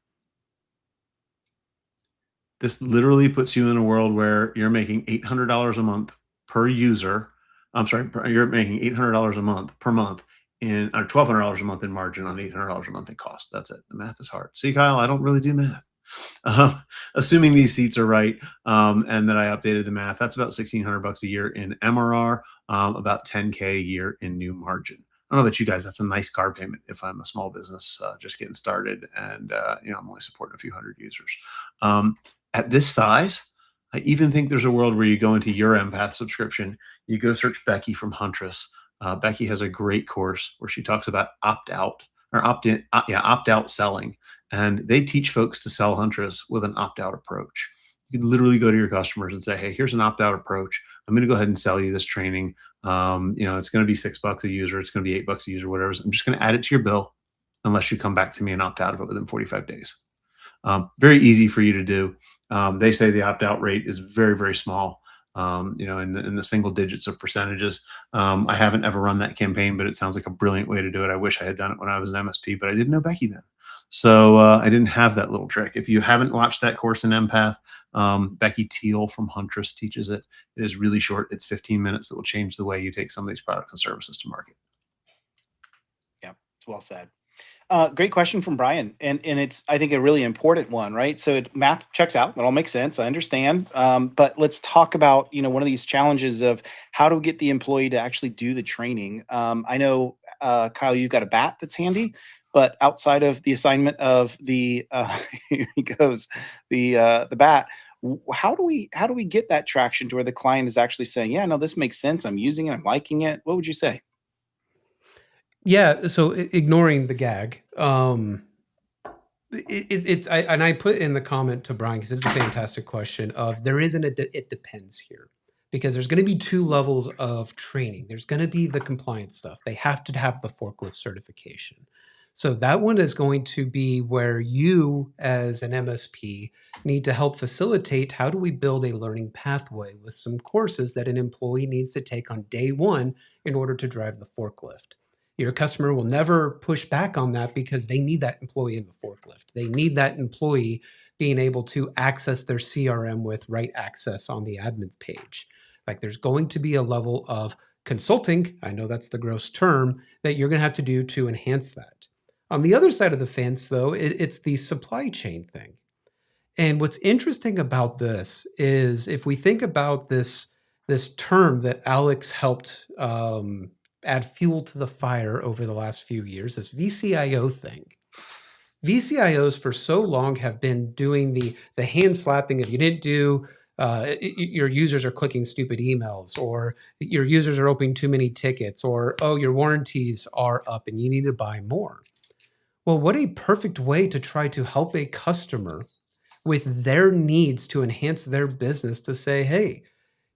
This literally puts you in a world where you're making $800 a month per user. I'm sorry, you're making $800 a month per month in, or $1,200 a month in margin on $800 a month in cost. That's it. The math is hard. See, Kyle, I don't really do math. Assuming these seats are right, and that I updated the math, that's about $1,600 a year in MRR, about $10K a year in new margin. I don't know about you guys. That's a nice car payment if I'm a small business just getting started, and I'm only supporting a few hundred users. At this size, I even think there's a world where you go into your Empath subscription, you go search Becky from Huntress. Becky has a great course where she talks about opt-out or opt-out selling. And they teach folks to sell Huntress with an opt-out approach. You can literally go to your customers and say, hey, here's an opt-out approach. I'm going to go ahead and sell you this training. It's going to be $6 a user. It's going to be $8 a user, whatever. I'm just going to add it to your bill unless you come back to me and opt out of it within 45 days. Very easy for you to do. They say the opt-out rate is very, very small, in the single digits of percentages. I haven't ever run that campaign, but it sounds like a brilliant way to do it. I wish I had done it when I was an MSP, but I didn't know Becky then. So I didn't have that little trick. If you haven't watched that course in Empath, Becky Teal from Huntress teaches it. It is really short. It's 15 minutes that will change the way you take some of these products and services to market. Yeah, well said. Great question from Brian. And it's, I think, a really important one, right? So math checks out. That all makes sense. I understand. But let's talk about, one of these challenges of how to get the employee to actually do the training. I know, Kyle, you've got a bat that's handy, but outside of the assignment of the, here he goes, the bat, how do we get that traction to where the client is actually saying, yeah, no, this makes sense. I'm using it. I'm liking it. What would you say? Yeah, so ignoring the gag, I put in the comment to Brian because it's a fantastic question. There isn't it depends here because there's going to be two levels of training. There's going to be the compliance stuff. They have to have the forklift certification. So that one is going to be where you, as an MSP, need to help facilitate how do we build a learning pathway with some courses that an employee needs to take on day one in order to drive the forklift. Your customer will never push back on that because they need that employee in the forklift. They need that employee being able to access their CRM with right access on the admin page. Like there's going to be a level of consulting, I know that's the gross term, that you're going to have to do to enhance that. On the other side of the fence, though, it's the supply chain thing. And what's interesting about this is if we think about this term that Alex helped add fuel to the fire over the last few years, this VCIO thing. VCIOs for so long have been doing the hand slapping of you didn't do, your users are clicking stupid emails, or your users are opening too many tickets, or, oh, your warranties are up and you need to buy more. Well, what a perfect way to try to help a customer with their needs to enhance their business to say, hey,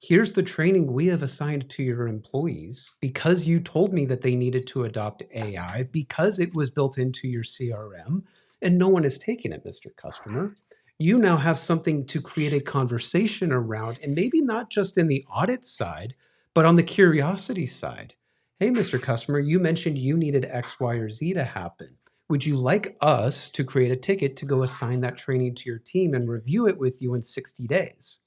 here's the training we have assigned to your employees because you told me that they needed to adopt AI because it was built into your CRM and no one is taking it, Mr. Customer. You now have something to create a conversation around, and maybe not just in the audit side, but on the curiosity side. Hey, Mr. Customer, you mentioned you needed X, Y, or Z to happen. Would you like us to create a ticket to go assign that training to your team and review it with you in 60 days?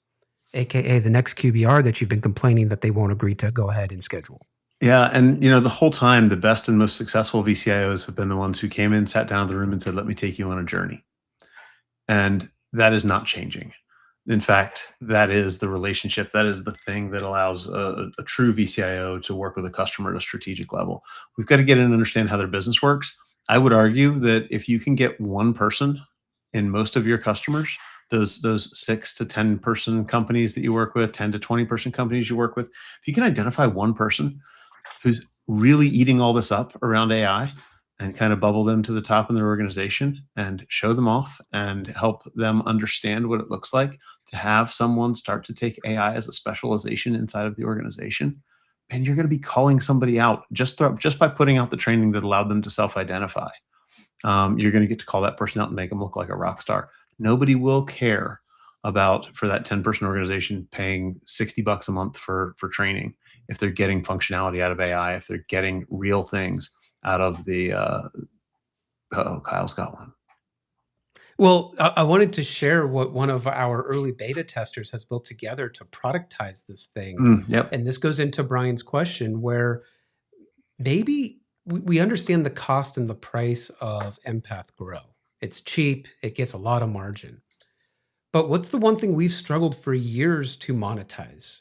AKA the next QBR that you've been complaining that they won't agree to go ahead and schedule. Yeah. And, the whole time, the best and most successful VCIOs have been the ones who came in, sat down in the room and said, let me take you on a journey. And that is not changing. In fact, that is the relationship. That is the thing that allows a true VCIO to work with a customer at a strategic level. We've got to get in and understand how their business works. I would argue that if you can get one person in most of your customers, those 6 to 10 person companies that you work with, 10 to 20 person companies you work with, if you can identify one person who's really eating all this up around AI and kind of bubble them to the top in their organization and show them off and help them understand what it looks like to have someone start to take AI as a specialization inside of the organization. And you're going to be calling somebody out just by putting out the training that allowed them to self-identify. You're going to get to call that person out and make them look like a rock star. Nobody will care about, for that 10 person organization, paying $60 a month for training if they're getting functionality out of AI, if they're getting real things out of the Kyle's got one. Well, I wanted to share what one of our early beta testers has built together to productize this thing. Yep. And this goes into Brian's question, where maybe we understand the cost and the price of Empath Grow. It's cheap, it gets a lot of margin. But what's the one thing we've struggled for years to monetize?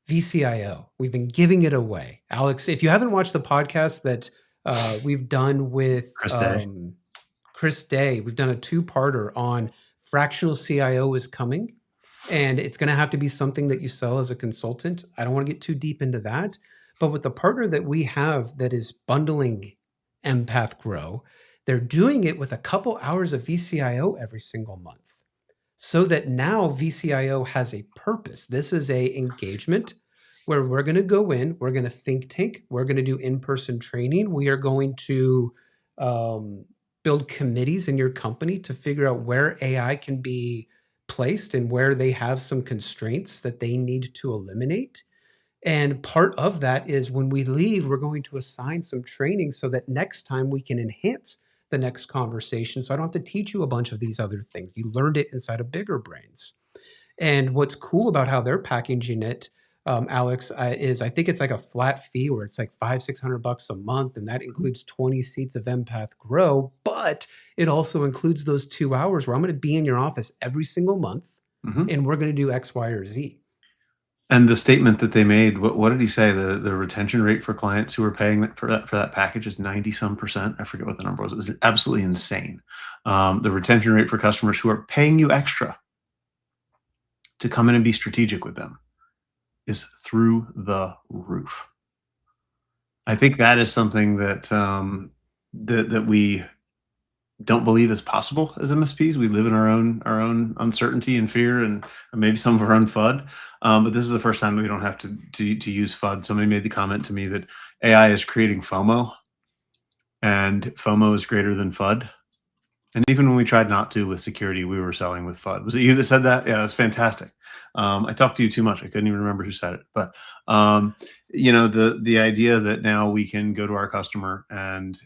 VCIO. We've been giving it away. Alex, if you haven't watched the podcast that we've done with Chris Day, we've done a 2-parter on fractional CIO is coming, and it's going to have to be something that you sell as a consultant. I don't want to get too deep into that, but with the partner that we have that is bundling Empath Grow, they're doing it with a couple hours of VCIO every single month, so that now VCIO has a purpose. This is a engagement where we're going to go in, we're going to think tank, we're going to do in-person training. We are going to build committees in your company to figure out where AI can be placed and where they have some constraints that they need to eliminate. And part of that is when we leave, we're going to assign some training so that next time we can enhance the next conversation. So I don't have to teach you a bunch of these other things. You learned it inside of Bigger Brains. And what's cool about how they're packaging it, Alex, is I think it's like a flat fee where it's like $500-600 a month, and that includes 20 seats of Empath Grow. But it also includes those 2 hours where I'm going to be in your office every single month, and we're going to do X, Y, or Z. And the statement that they made, what did he say? The retention rate for clients who are paying for that package is 90-some%. I forget what the number was. It was absolutely insane. The retention rate for customers who are paying you extra to come in and be strategic with them is through the roof. I think that is something that that we don't believe is possible as MSPs. We live in our own uncertainty and fear, and maybe some of our own FUD. But this is the first time we don't have to use FUD. Somebody made the comment to me that AI is creating FOMO, and FOMO is greater than FUD. And even when we tried not to with security, we were selling with FUD. Was it you that said that? Yeah, that's fantastic. I talked to you too much. I couldn't even remember who said it. But the idea that now we can go to our customer and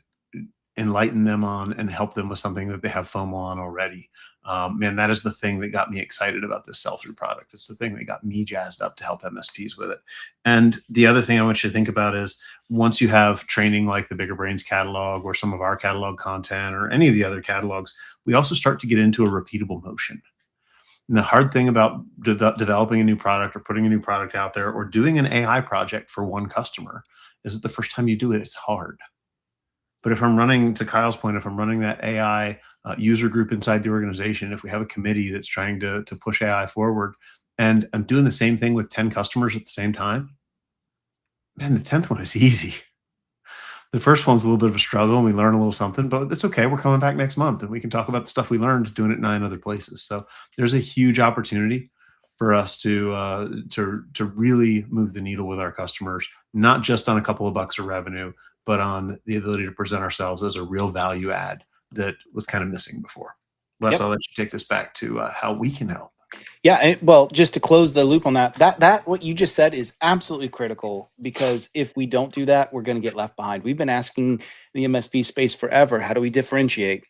enlighten them on and help them with something that they have FOMO on already. Man, that is the thing that got me excited about this sell-through product. It's the thing that got me jazzed up to help MSPs with it. And the other thing I want you to think about is once you have training like the Bigger Brains catalog or some of our catalog content or any of the other catalogs, we also start to get into a repeatable motion. And the hard thing about developing a new product or putting a new product out there or doing an AI project for one customer is that the first time you do it, it's hard. But if I'm running, to Kyle's point, if I'm running that AI user group inside the organization, if we have a committee that's trying to push AI forward, and I'm doing the same thing with 10 customers at the same time, man, the 10th one is easy. The first one's a little bit of a struggle, and we learn a little something, but it's okay. We're coming back next month, and we can talk about the stuff we learned doing it 9 other places. So there's a huge opportunity for us to really move the needle with our customers, not just on a couple of bucks of revenue, but on the ability to present ourselves as a real value add that was kind of missing before. Les, I'll let you take this back to how we can help. Yeah, well, just to close the loop on that what you just said is absolutely critical, because if we don't do that, we're going to get left behind. We've been asking the MSP space forever, how do we differentiate?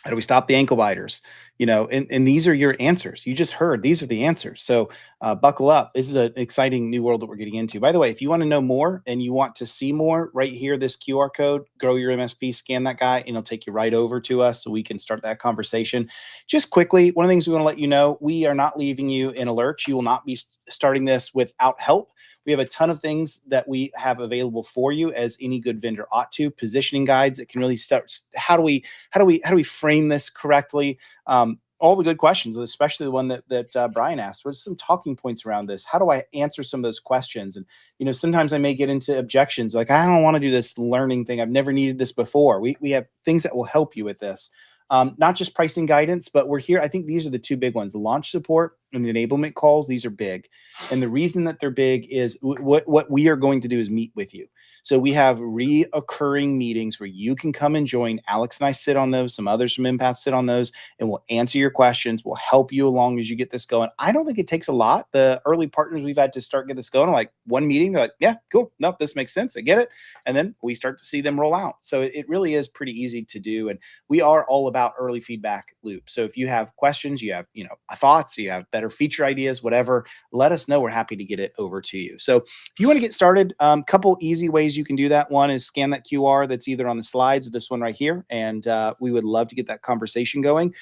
How do we stop the ankle biters? and these are your answers. You just heard these are the answers. So buckle up. This is an exciting new world that we're getting into. By the way, if you want to know more and you want to see more, right here, this QR code, Grow Your MSP, scan that guy, and it'll take you right over to us so we can start that conversation. Just quickly, one of the things we want to let you know, we are not leaving you in a lurch. You will not be starting this without help. We have a ton of things that we have available for you, as any good vendor ought to. Positioning guides that can really start. How do we frame this correctly? All the good questions, especially the one that Brian asked. What's some talking points around this? How do I answer some of those questions? And sometimes I may get into objections, like I don't want to do this learning thing. I've never needed this before. We have things that will help you with this. Not just pricing guidance, but we're here. I think these are the two big ones: the launch support and the enablement calls. These are big. And the reason that they're big is what we are going to do is meet with you. So we have reoccurring meetings where you can come and join. Alex and I sit on those. Some others from Empath sit on those, and we'll answer your questions. We'll help you along as you get this going. I don't think it takes a lot. The early partners we've had to start get this going, like one meeting, they're like, yeah, cool. Nope, this makes sense. I get it. And then we start to see them roll out. So it really is pretty easy to do. And we are all about early feedback loop. So if you have questions, you have, thoughts, you have better feature ideas, whatever, let us know. We're happy to get it over to you. So if you want to get started, couple easy ways you can do that. One is scan that QR that's either on the slides or this one right here. And we would love to get that conversation going.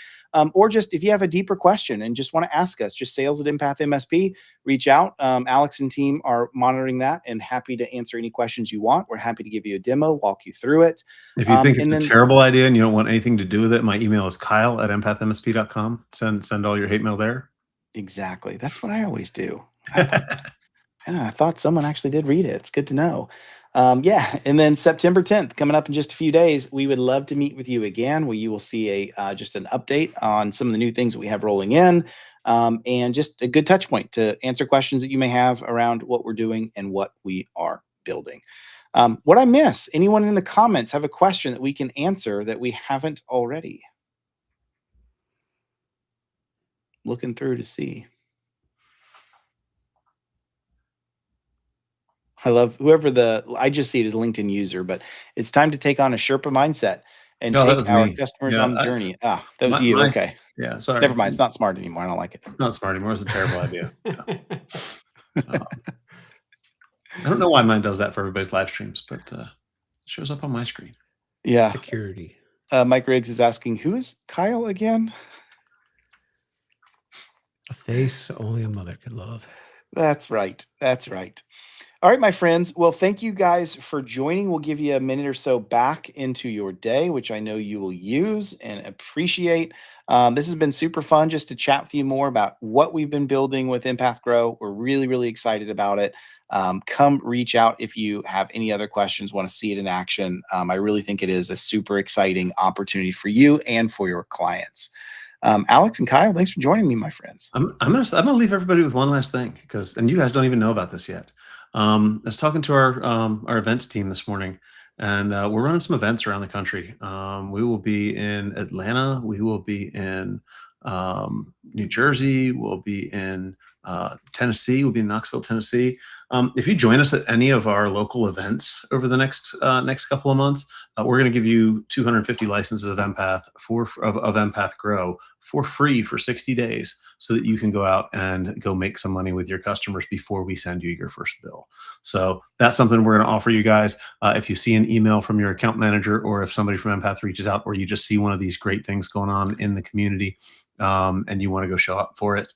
Or just if you have a deeper question and just want to ask us, just sales@Empath MSP, reach out. Alex and team are monitoring that and happy to answer any questions you want. We're happy to give you a demo, walk you through it. If you think it's a terrible idea and you don't want anything to do with it, my email is kyle@empathmsp.com. Send all your hate mail there. Exactly. That's what I always do. I thought someone actually did read it. It's good to know. And then September 10th, coming up in just a few days, we would love to meet with you again, where you will see just an update on some of the new things that we have rolling in, and just a good touch point to answer questions that you may have around what we're doing and what we are building. What I miss? Anyone in the comments have a question that we can answer that we haven't already? Looking through to see. I love I just see it as a LinkedIn user, but it's time to take on a Sherpa mindset and take our customers on the journey. That was you. Okay. Yeah. Sorry. Never mind. It's not smart anymore. I don't like it. Not smart anymore. It's a terrible idea. I don't know why mine does that for everybody's live streams, but it shows up on my screen. Yeah. Security. Mike Riggs is asking, who is Kyle again? A face only a mother could love. That's right. That's right. All right, my friends. Well, thank you guys for joining. We'll give you a minute or so back into your day, which I know you will use and appreciate. This has been super fun just to chat with you more about what we've been building with Empath Grow. We're really, really excited about it. Come reach out if you have any other questions, want to see it in action. I really think it is a super exciting opportunity for you and for your clients. Alex and Kyle, thanks for joining me, my friends. I'm gonna leave everybody with one last thing, and you guys don't even know about this yet. I was talking to our events team this morning, and we're running some events around the country. We will be in Atlanta. We will be in New Jersey. We'll be in Tennessee. We'll be in Knoxville, Tennessee. If you join us at any of our local events over the next couple of months, we're going to give you 250 licenses of Empath of Empath Grow for free for 60 days, so that you can go out and go make some money with your customers before we send you your first bill. So that's something we're going to offer you guys. If you see an email from your account manager, or if somebody from Empath reaches out, or you just see one of these great things going on in the community, and you want to go show up for it,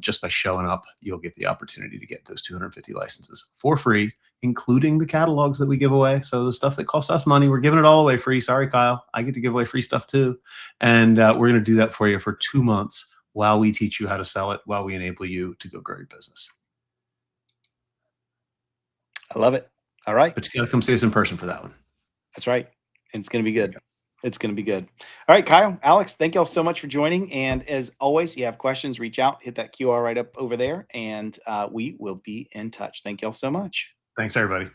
just by showing up, you'll get the opportunity to get those 250 licenses for free, including the catalogs that we give away. So the stuff that costs us money, we're giving it all away free. Sorry, Kyle, I get to give away free stuff too. And we're going to do that for you for 2 months while we teach you how to sell it, while we enable you to go grow your business. I love it. All right. But you got to come see us in person for that one. That's right. And it's going to be good. It's going to be good. All right, Kyle, Alex, thank y'all so much for joining. And as always, you have questions, reach out, hit that QR right up over there, and we will be in touch. Thank y'all so much. Thanks, everybody.